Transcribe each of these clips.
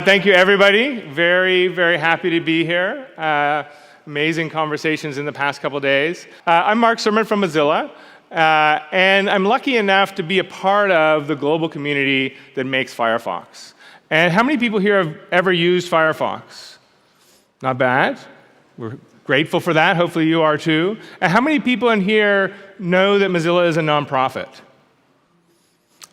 Thank you, everybody. Very, very happy to be here. Amazing conversations in the past couple days. I'm Mark Surman from Mozilla, and I'm lucky enough to be a part of the global community that makes Firefox. And how many people here have ever used Firefox? Not bad. We're grateful for that. Hopefully you are too. And how many people in here know that Mozilla is a nonprofit?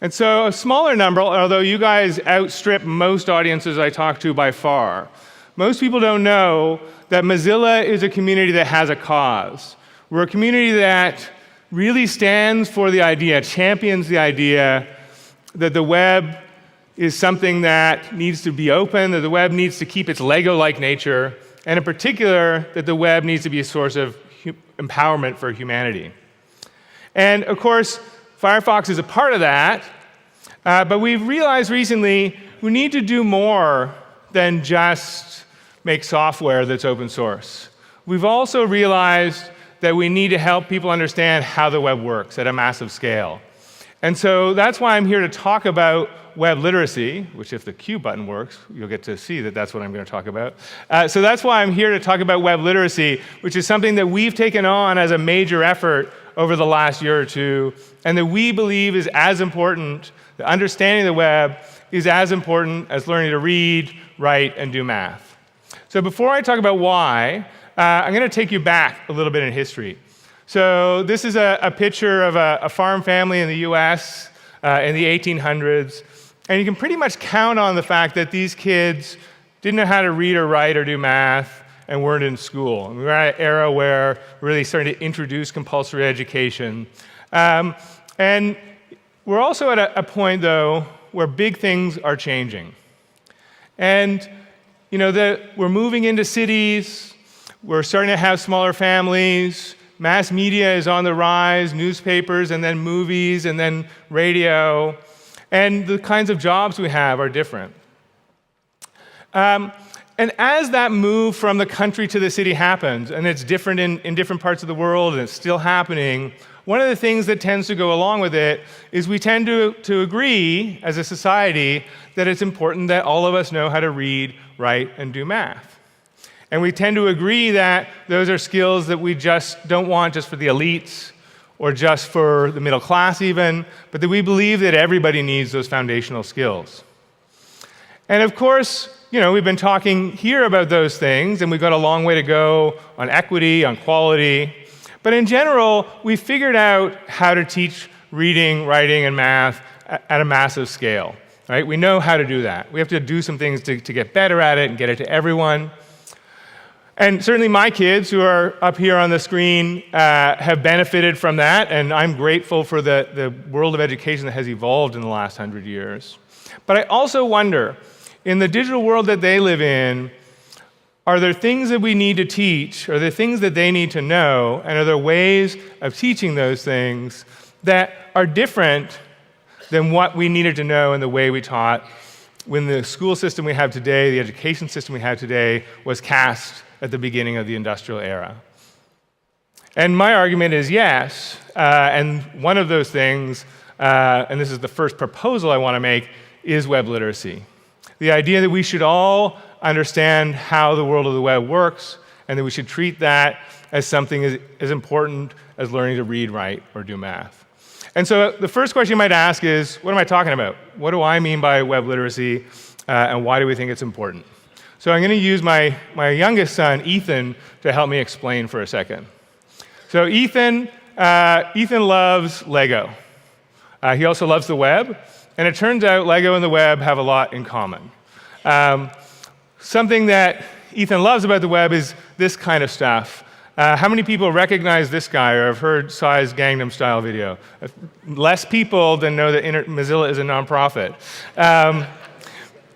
And so a smaller number, although you guys outstrip most audiences I talk to by far. Most people don't know that Mozilla is a community that has a cause. We're a community that really stands for the idea, champions the idea that the web is something that needs to be open, that the web needs to keep its Lego-like nature, and in particular, that the web needs to be a source of empowerment for humanity. And of course, Firefox is a part of that, but we've realized recently we need to do more than just make software that's open source. We've also realized that we need to help people understand how the web works at a massive scale. And so that's why I'm here to talk about web literacy, which if the Q button works, you'll get to see that that's what I'm going to talk about. So that's why I'm here to talk about web literacy, which is something that we've taken on as a major effort over the last year or two, and that we believe is as important, the understanding of the web is as important as learning to read, write, and do math. So before I talk about why, I'm going to take you back a little bit in history. So this is a picture of a farm family in the US in the 1800s, and you can pretty much count on the fact that these kids didn't know how to read or write or do math, and weren't in school. And we're at an era where we're really starting to introduce compulsory education. And we're also at a point, though, where big things are changing. And we're moving into cities, we're starting to have smaller families, mass media is on the rise, newspapers, and then movies, and then radio, and the kinds of jobs we have are different. And as that move from the country to the city happens, and it's different in different parts of the world, and it's still happening, one of the things that tends to go along with it is we tend to agree, as a society, that it's important that all of us know how to read, write, and do math. And we tend to agree that those are skills that we just don't want just for the elites, or just for the middle class even, but that we believe that everybody needs those foundational skills. And of course, we've been talking here about those things, and we've got a long way to go on equity, on quality. But in general, we figured out how to teach reading, writing, and math at a massive scale. Right? We know how to do that. We have to do some things to get better at it and get it to everyone. And certainly my kids, who are up here on the screen, have benefited from that, and I'm grateful for the world of education that has evolved in the last 100 years. But I also wonder, in the digital world that they live in, are there things that we need to teach? Are there things that they need to know? And are there ways of teaching those things that are different than what we needed to know in the way we taught when the school system we have today, the education system we have today, was cast at the beginning of the industrial era? And my argument is yes. And one of those things, and this is the first proposal I want to make, is web literacy. The idea that we should all understand how the world of the web works, and that we should treat that as something as important as learning to read, write, or do math. And so the first question you might ask is, what am I talking about? What do I mean by web literacy, and why do we think it's important? So I'm going to use my youngest son, Ethan, to help me explain for a second. So Ethan loves Lego. He also loves the web. And it turns out Lego and the web have a lot in common. Something that Ethan loves about the web is this kind of stuff. How many people recognize this guy or have heard Psy's Gangnam Style video? Less people than know that Mozilla is a nonprofit.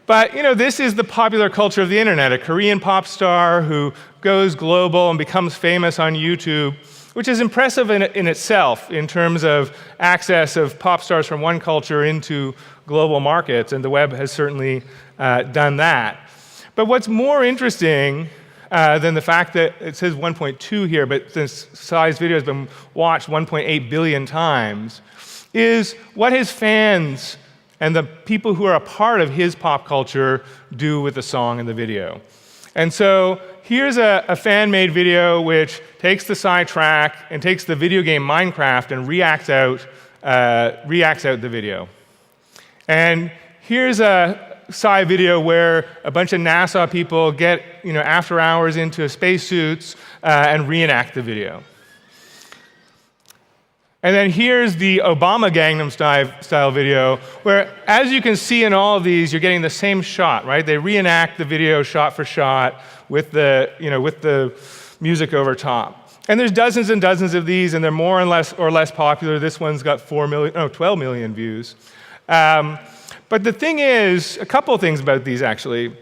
But this is the popular culture of the internet, a Korean pop star who goes global and becomes famous on YouTube, which is impressive in itself in terms of access of pop stars from one culture into global markets, and the web has certainly done that. But what's more interesting than the fact that it says 1.2 here, but this Psy's video has been watched 1.8 billion times, is what his fans and the people who are a part of his pop culture do with the song and the video. And so here's a fan-made video which takes the sidetrack and takes the video game Minecraft and reacts out the video. And here's a side video where a bunch of NASA people get, after hours into spacesuits and reenact the video. And then here's the Obama Gangnam Style video, where, as you can see in all of these, you're getting the same shot, right? They reenact the video shot for shot with the music over top. And there's dozens and dozens of these, and they're more or less popular. This one's got 12 million views. But the thing is, a couple of things about these actually,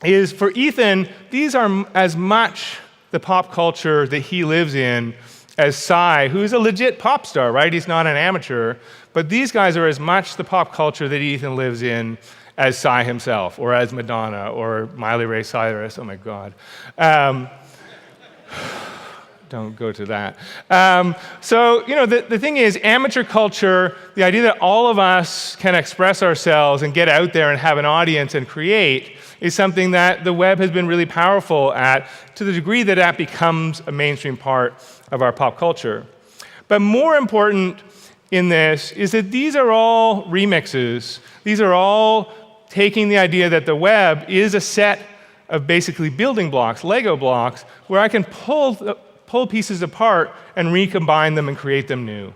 is for Ethan, these are as much the pop culture that he lives in as Psy, who's a legit pop star, right? He's not an amateur. But these guys are as much the pop culture that Ethan lives in as Psy himself, or as Madonna, or Miley Ray Cyrus. Oh my God. Don't go to that. So, the thing is, amateur culture, the idea that all of us can express ourselves and get out there and have an audience and create, is something that the web has been really powerful at, to the degree that that becomes a mainstream part of our pop culture. But more important in this is that these are all remixes. These are all taking the idea that the web is a set of basically building blocks, Lego blocks, where I can pull pieces apart and recombine them and create them new.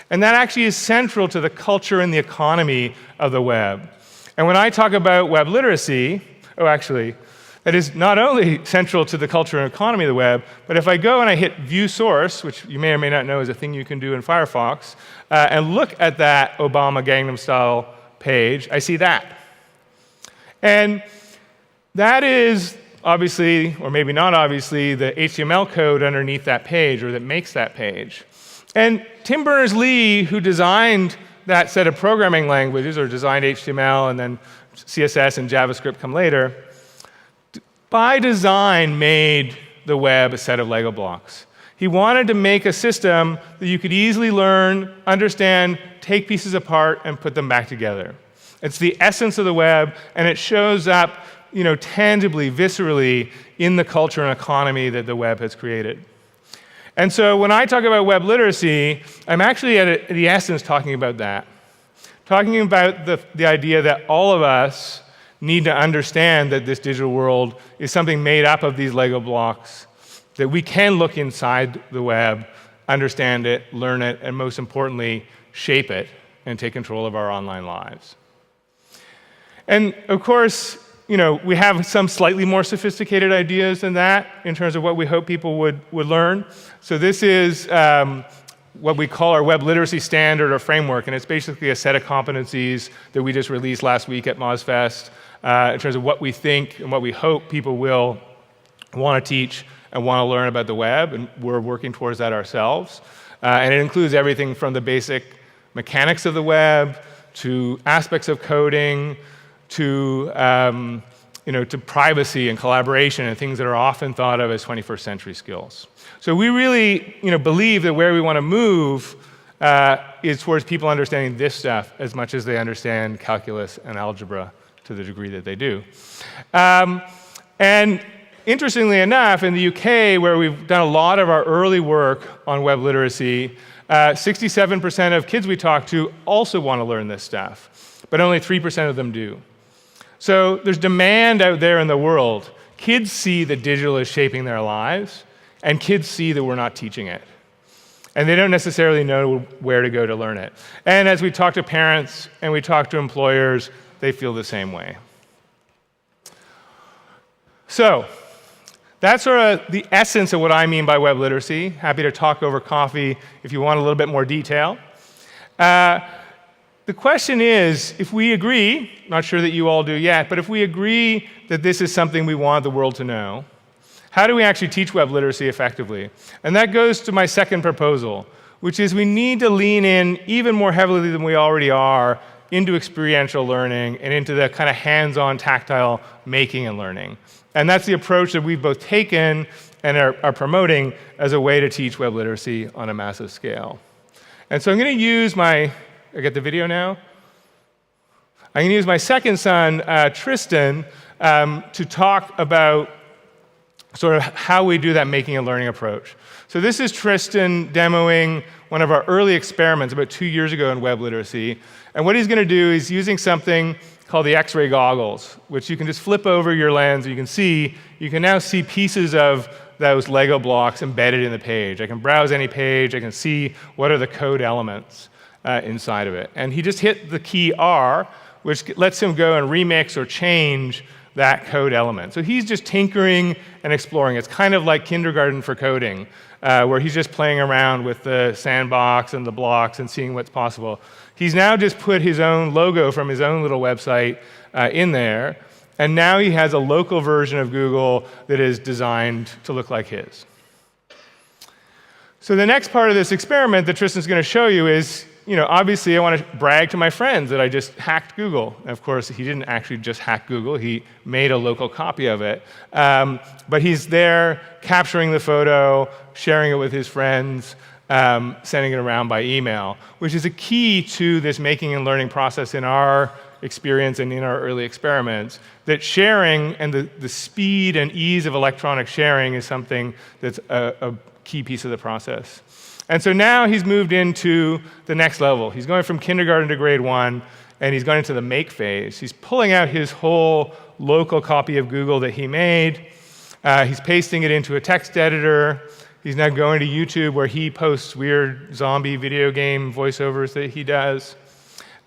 And that actually is central to the culture and the economy of the web. And when I talk about web literacy, that is not only central to the culture and economy of the web, but if I go and I hit View Source, which you may or may not know is a thing you can do in Firefox, and look at that Obama Gangnam Style page, I see that. And that is obviously, or maybe not obviously, the HTML code underneath that page, or that makes that page. And Tim Berners-Lee, who designed that set of programming languages, or designed HTML, and then CSS and JavaScript come later, by design made the web a set of Lego blocks. He wanted to make a system that you could easily learn, understand, take pieces apart, and put them back together. It's the essence of the web, and it shows up tangibly, viscerally, in the culture and economy that the web has created. And so when I talk about web literacy, I'm actually at the essence talking about that. Talking about the idea that all of us need to understand that this digital world is something made up of these Lego blocks, that we can look inside the web, understand it, learn it, and most importantly, shape it and take control of our online lives. And of course, we have some slightly more sophisticated ideas than that in terms of what we hope people would learn. So this is what we call our web literacy standard or framework, and it's basically a set of competencies that we just released last week at MozFest in terms of what we think and what we hope people will want to teach and want to learn about the web, and we're working towards that ourselves. And it includes everything from the basic mechanics of the web to aspects of coding to to privacy and collaboration and things that are often thought of as 21st century skills. So we really believe that where we want to move is towards people understanding this stuff as much as they understand calculus and algebra to the degree that they do. And interestingly enough, in the UK, where we've done a lot of our early work on web literacy, 67% of kids we talk to also want to learn this stuff, but only 3% of them do. So there's demand out there in the world. Kids see that digital is shaping their lives, and kids see that we're not teaching it. And they don't necessarily know where to go to learn it. And as we talk to parents and we talk to employers, they feel the same way. So that's sort of the essence of what I mean by web literacy. Happy to talk over coffee if you want a little bit more detail. The question is, if we agree, not sure that you all do yet, but if we agree that this is something we want the world to know, how do we actually teach web literacy effectively? And that goes to my second proposal, which is we need to lean in even more heavily than we already are into experiential learning and into the kind of hands-on tactile making and learning. And that's the approach that we've both taken and are promoting as a way to teach web literacy on a massive scale. And so I'm going to use I get the video now? I'm going to use my second son, Tristan, to talk about sort of how we do that making and learning approach. So this is Tristan demoing one of our early experiments about 2 years ago in web literacy. And what he's going to do is using something called the X-ray goggles, which you can just flip over your lens and you can now see pieces of those Lego blocks embedded in the page. I can browse any page, I can see what are the code elements inside of it. And he just hit the key R, which lets him go and remix or change that code element. So he's just tinkering and exploring. It's kind of like kindergarten for coding, where he's just playing around with the sandbox and the blocks and seeing what's possible. He's now just put his own logo from his own little website in there, and now he has a local version of Google that is designed to look like his. So the next part of this experiment that Tristan's going to show you is, obviously I want to brag to my friends that I just hacked Google. And of course, he didn't actually just hack Google. He made a local copy of it. But he's there capturing the photo, sharing it with his friends, sending it around by email, which is a key to this making and learning process in our experience and in our early experiments, that sharing and the speed and ease of electronic sharing is something that's a key piece of the process. And so now he's moved into the next level. He's going from kindergarten to grade 1, and he's going into the make phase. He's pulling out his whole local copy of Google that he made. He's pasting it into a text editor. He's now going to YouTube, where he posts weird zombie video game voiceovers that he does.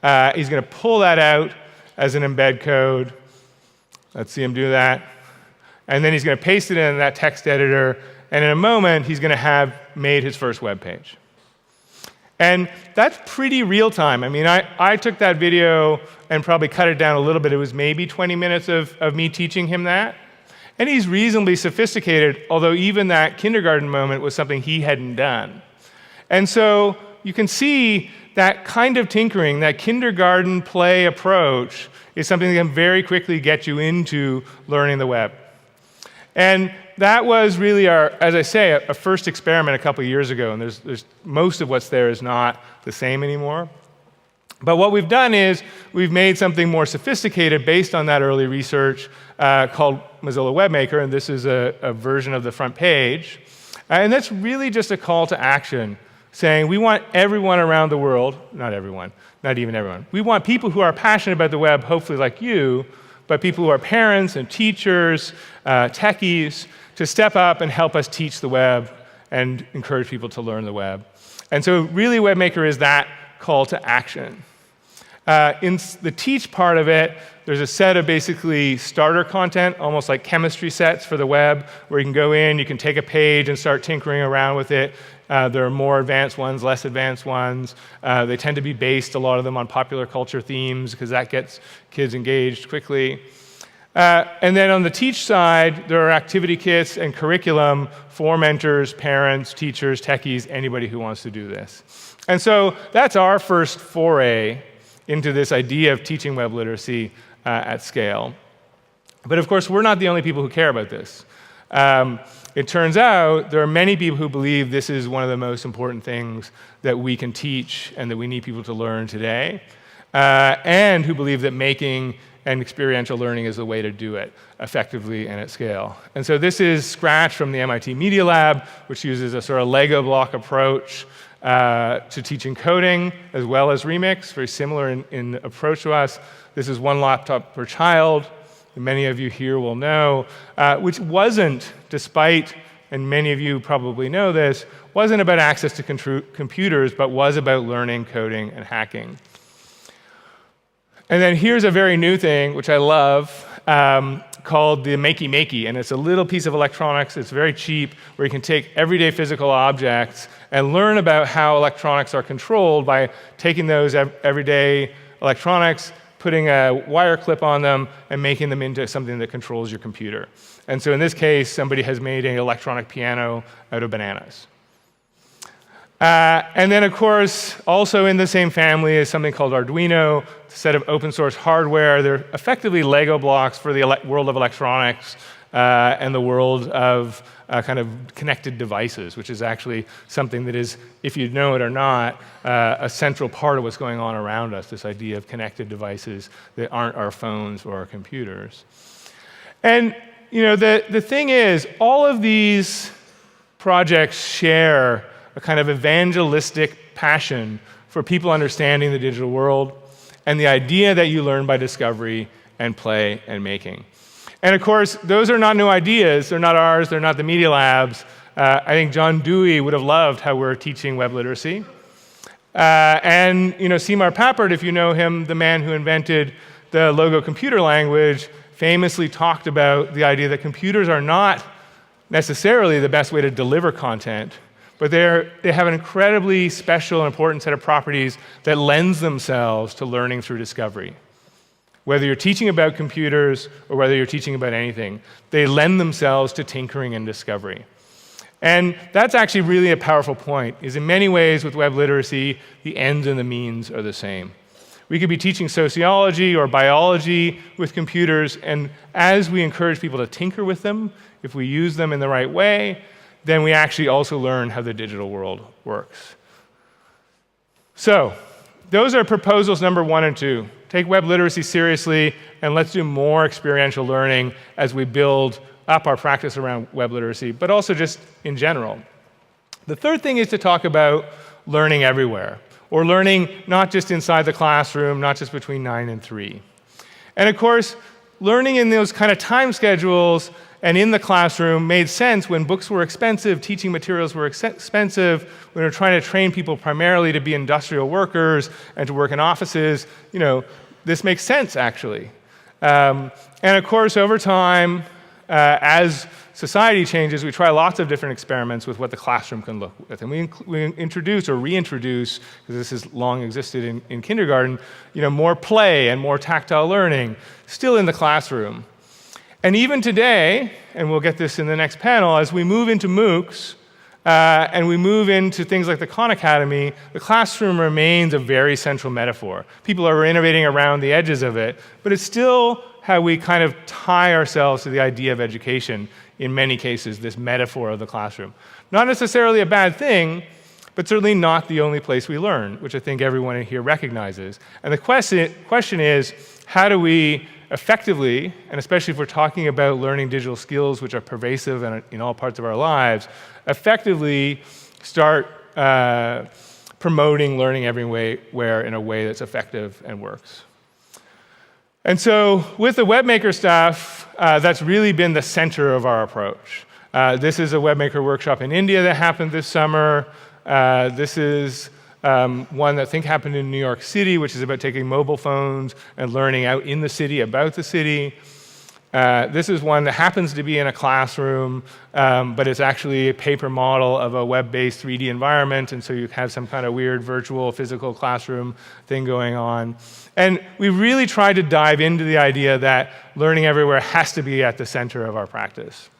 He's going to pull that out as an embed code. Let's see him do that. And then he's going to paste it in that text editor. And in a moment, he's going to have made his first web page. And that's pretty real time. I mean, I took that video and probably cut it down a little bit. It was maybe 20 minutes of me teaching him that. And he's reasonably sophisticated, although even that kindergarten moment was something he hadn't done. And so you can see that kind of tinkering, that kindergarten play approach, is something that can very quickly get you into learning the web. And that was really our, as I say, a first experiment a couple years ago, and there's most of what's there is not the same anymore. But what we've done is we've made something more sophisticated based on that early research called Mozilla Web Maker, and this is a version of the front page. And that's really just a call to action, saying we want everyone around the world, not everyone, not even everyone, we want people who are passionate about the web, hopefully like you, but people who are parents and teachers, techies, to step up and help us teach the web and encourage people to learn the web. And so really WebMaker is that call to action. In the teach part of it, there's a set of basically starter content, almost like chemistry sets for the web, where you can go in, you can take a page and start tinkering around with it. There are more advanced ones, less advanced ones. They tend to be based, a lot of them, on popular culture themes, because that gets kids engaged quickly. And then on the teach side, there are activity kits and curriculum for mentors, parents, teachers, techies, anybody who wants to do this. And so that's our first foray into this idea of teaching web literacy at scale. But of course, we're not the only people who care about this. It turns out there are many people who believe this is one of the most important things that we can teach and that we need people to learn today, and who believe that making and experiential learning is the way to do it effectively and at scale. And so this is Scratch from the MIT Media Lab, which uses a sort of Lego block approach to teaching coding as well as Remix, very similar in approach to us. This is one laptop per child. Many of you here will know, which wasn't, despite, and many of you probably know this, wasn't about access to computers, but was about learning, coding, and hacking. And then here's a very new thing, which I love, called the Makey Makey. And it's a little piece of electronics. It's very cheap, where you can take everyday physical objects and learn about how electronics are controlled by taking those everyday electronics, putting a wire clip on them, and making them into something that controls your computer. And so in this case, somebody has made an electronic piano out of bananas. And then, of course, also in the same family is something called Arduino, a set of open source hardware. They're effectively Lego blocks for the world of electronics, and the world of kind of connected devices, which is actually something that is, if you know it or not, a central part of what's going on around us, this idea of connected devices that aren't our phones or our computers. And the thing is, all of these projects share a kind of evangelistic passion for people understanding the digital world and the idea that you learn by discovery and play and making. And of course, those are not new ideas. They're not ours. They're not the Media Lab's. I think John Dewey would have loved how we're teaching web literacy. And Seymour Papert, if you know him, the man who invented the Logo computer language, famously talked about the idea that computers are not necessarily the best way to deliver content, but they have an incredibly special and important set of properties that lends themselves to learning through discovery. Whether you're teaching about computers or whether you're teaching about anything, they lend themselves to tinkering and discovery. And that's actually really a powerful point, is in many ways with web literacy, the ends and the means are the same. We could be teaching sociology or biology with computers, and as we encourage people to tinker with them, if we use them in the right way, then we actually also learn how the digital world works. So, those are proposals number 1 and 2. Take web literacy seriously, and let's do more experiential learning as we build up our practice around web literacy, but also just in general. The third thing is to talk about learning everywhere, or learning not just inside the classroom, not just between 9 and 3. And of course, learning in those kind of time schedules and in the classroom made sense when books were expensive, teaching materials were expensive, when we were trying to train people primarily to be industrial workers and to work in offices. This makes sense, actually. And of course, over time, as society changes, we try lots of different experiments with what the classroom can look with. And we introduce or reintroduce, because this has long existed in kindergarten, more play and more tactile learning, still in the classroom. And even today, and we'll get this in the next panel, as we move into MOOCs and we move into things like the Khan Academy, the classroom remains a very central metaphor. People are innovating around the edges of it, but it's still how we kind of tie ourselves to the idea of education, in many cases, this metaphor of the classroom. Not necessarily a bad thing, but certainly not the only place we learn, which I think everyone here recognizes. And the question is, how do we effectively, and especially if we're talking about learning digital skills which are pervasive in all parts of our lives, effectively start promoting learning everywhere in a way that's effective and works. And so with the Web Maker stuff, that's really been the center of our approach. This is a Web Maker workshop in India that happened this summer. This is one that I think happened in New York City, which is about taking mobile phones and learning out in the city about the city. This is one that happens to be in a classroom, but it's actually a paper model of a web-based 3D environment, and so you have some kind of weird virtual physical classroom thing going on. And we really tried to dive into the idea that learning everywhere has to be at the center of our practice.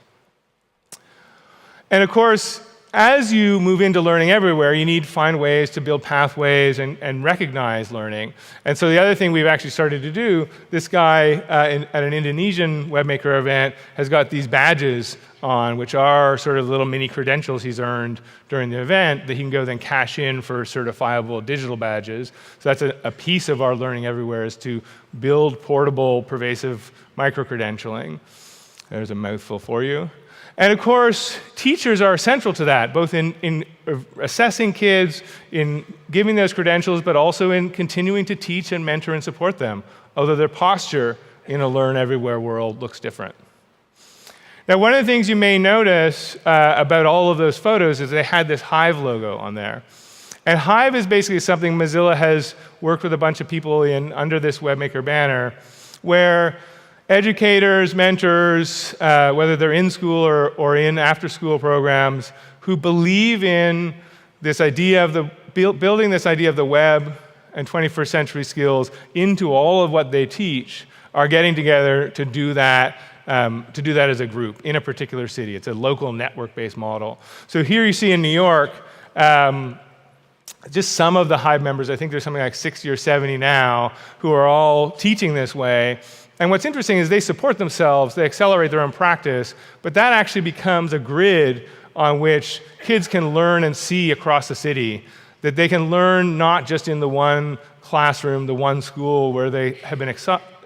And of course, as you move into learning everywhere, you need to find ways to build pathways and recognize learning. And so the other thing we've actually started to do, this guy at an Indonesian webmaker event has got these badges on, which are sort of little mini credentials he's earned during the event that he can go then cash in for certifiable digital badges. So that's a piece of our learning everywhere, is to build portable, pervasive micro-credentialing. There's a mouthful for you. And of course, teachers are central to that, both in assessing kids, in giving those credentials, but also in continuing to teach and mentor and support them, although their posture in a learn everywhere world looks different. Now, one of the things you may notice about all of those photos is they had this Hive logo on there. And Hive is basically something Mozilla has worked with a bunch of people in under this WebMaker banner, where educators, mentors, whether they're in school or in after-school programs, who believe in this idea of building this idea of the web and 21st century skills into all of what they teach, are getting together to do that as a group in a particular city. It's a local network-based model. So here you see in New York, just some of the Hive members, I think there's something like 60 or 70 now, who are all teaching this way. And what's interesting is they support themselves, they accelerate their own practice, but that actually becomes a grid on which kids can learn and see across the city, that they can learn not just in the one classroom, the one school where they have been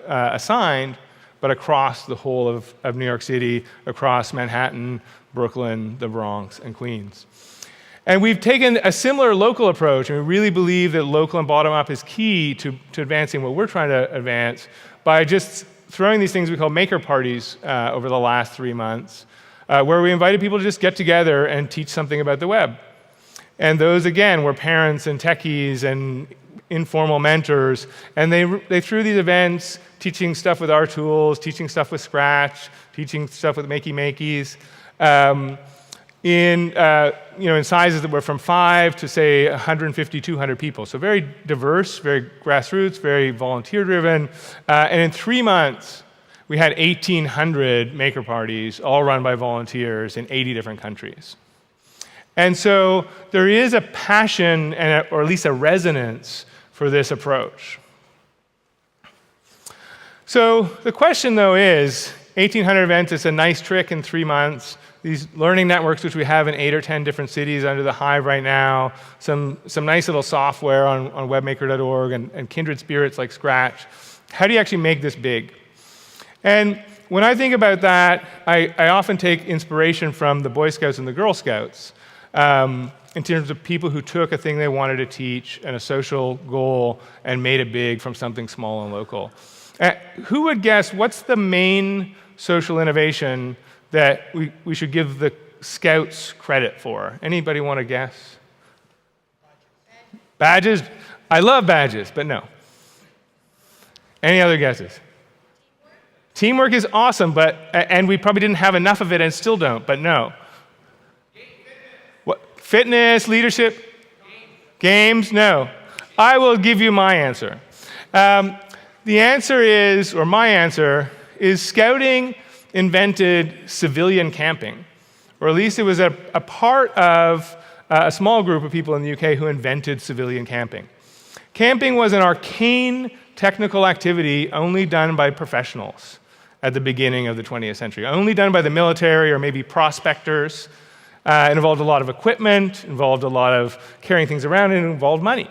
assigned, but across the whole of New York City, across Manhattan, Brooklyn, the Bronx, and Queens. And we've taken a similar local approach, and we really believe that local and bottom-up is key to advancing what we're trying to advance by just throwing these things we call maker parties over the last 3 months, where we invited people to just get together and teach something about the web. And those, again, were parents and techies and informal mentors, and they threw these events teaching stuff with our tools, teaching stuff with Scratch, teaching stuff with Makey-Makeys, in sizes that were from 5 to, say, 150, 200 people. So very diverse, very grassroots, very volunteer-driven. And in 3 months, we had 1,800 maker parties, all run by volunteers in 80 different countries. And so there is a passion, or at least a resonance, for this approach. So the question, though, is 1,800 events is a nice trick in 3 months. These learning networks, which we have in 8 or 10 different cities under the Hive right now, some nice little software on webmaker.org and kindred spirits like Scratch. How do you actually make this big? And when I think about that, I often take inspiration from the Boy Scouts and the Girl Scouts in terms of people who took a thing they wanted to teach and a social goal and made it big from something small and local. Who would guess what's the main social innovation that we should give the Scouts credit for? Anybody want to guess? Badges? I love badges, but no. Any other guesses? Teamwork is awesome, and we probably didn't have enough of it and still don't, but no. What? Fitness, leadership? Games? No. I will give you my answer. The answer is, or my answer, is Scouting invented civilian camping, or at least it was a part of a small group of people in the UK who invented civilian camping. Camping was an arcane technical activity only done by professionals at the beginning of the 20th century, only done by the military or maybe prospectors. It involved a lot of equipment, involved a lot of carrying things around, and it involved money.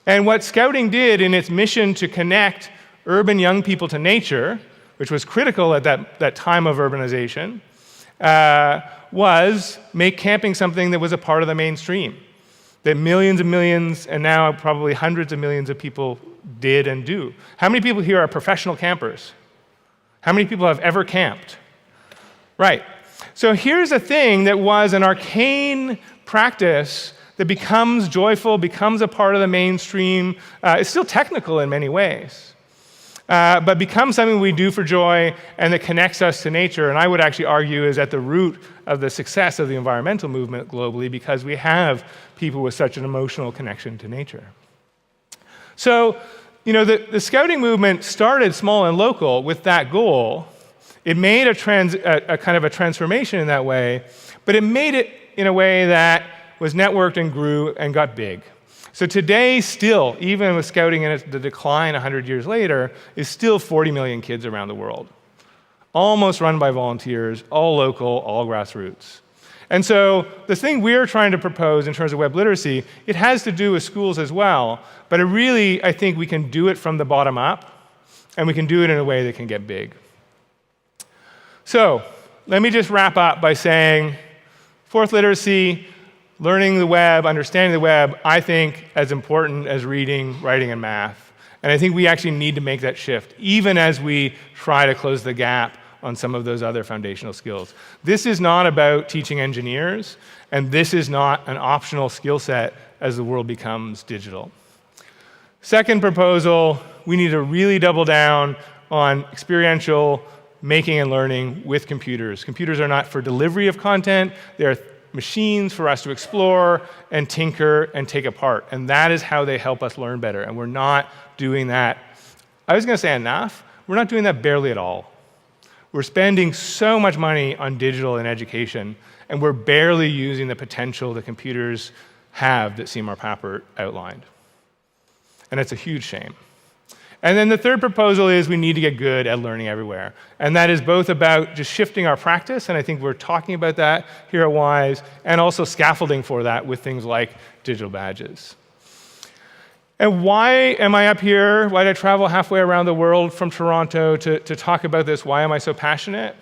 And what Scouting did in its mission to connect urban young people to nature, which was critical at that time of urbanization, was make camping something that was a part of the mainstream, that millions and millions, and now probably hundreds of millions of people did and do. How many people here are professional campers? How many people have ever camped? Right. So here's a thing that was an arcane practice that becomes joyful, becomes a part of the mainstream. It's still technical in many ways, but becomes something we do for joy and that connects us to nature, and I would actually argue is at the root of the success of the environmental movement globally, because we have people with such an emotional connection to nature. So, the Scouting movement started small and local with that goal. It made a kind of a transformation in that way, but it made it in a way that was networked and grew and got big. So today, still, even with Scouting in the decline 100 years later, is still 40 million kids around the world, almost run by volunteers, all local, all grassroots. And so the thing we're trying to propose in terms of web literacy, it has to do with schools as well, but I think we can do it from the bottom up, and we can do it in a way that can get big. So let me just wrap up by saying, fourth literacy, learning the web, understanding the web, I think as important as reading, writing, and math. And I think we actually need to make that shift, even as we try to close the gap on some of those other foundational skills. This is not about teaching engineers, and this is not an optional skill set as the world becomes digital. Second proposal, we need to really double down on experiential making and learning with computers. Computers are not for delivery of content, they're machines for us to explore and tinker and take apart. And that is how they help us learn better. And we're not doing that. I was going to say enough. We're not doing that barely at all. We're spending so much money on digital and education, and we're barely using the potential that computers have that Seymour Papert outlined. And it's a huge shame. And then the third proposal is we need to get good at learning everywhere. And that is both about just shifting our practice, and I think we're talking about that here at WISE, and also scaffolding for that with things like digital badges. And why am I up here? Why did I travel halfway around the world from Toronto to talk about this? Why am I so passionate?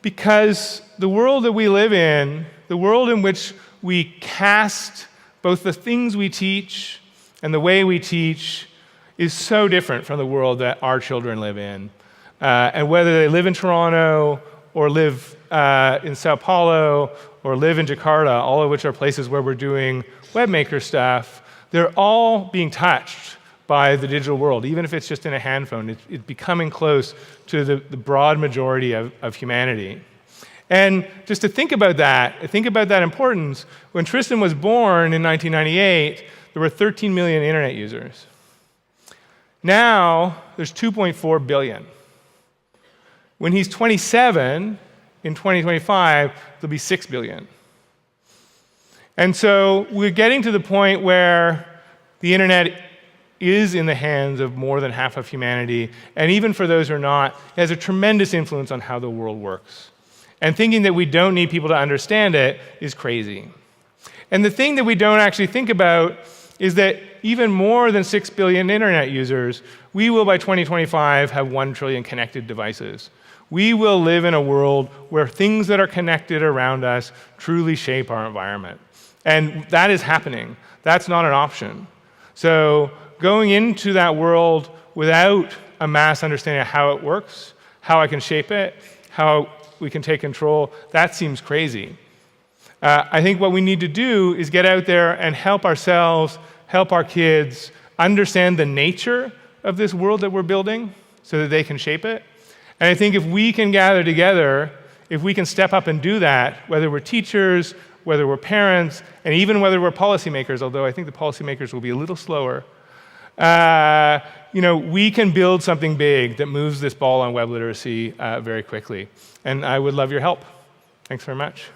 Because the world that we live in, the world in which we cast both the things we teach and the way we teach, is so different from the world that our children live in. And whether they live in Toronto or live in Sao Paulo or live in Jakarta, all of which are places where we're doing Web Maker stuff, they're all being touched by the digital world, even if it's just in a hand phone. It's becoming close to the broad majority of humanity. And just to think about that importance, when Tristan was born in 1998, there were 13 million internet users. Now, there's 2.4 billion. When he's 27, in 2025, there'll be 6 billion. And so we're getting to the point where the internet is in the hands of more than half of humanity, and even for those who are not, it has a tremendous influence on how the world works. And thinking that we don't need people to understand it is crazy. And the thing that we don't actually think about is that even more than 6 billion internet users, we will by 2025 have 1 trillion connected devices. We will live in a world where things that are connected around us truly shape our environment. And that is happening. That's not an option. So going into that world without a mass understanding of how it works, how I can shape it, how we can take control, that seems crazy. I think what we need to do is get out there and help ourselves, help our kids understand the nature of this world that we're building so that they can shape it. And I think if we can gather together, if we can step up and do that, whether we're teachers, whether we're parents, and even whether we're policymakers, although I think the policymakers will be a little slower, we can build something big that moves this ball on web literacy very quickly. And I would love your help. Thanks very much.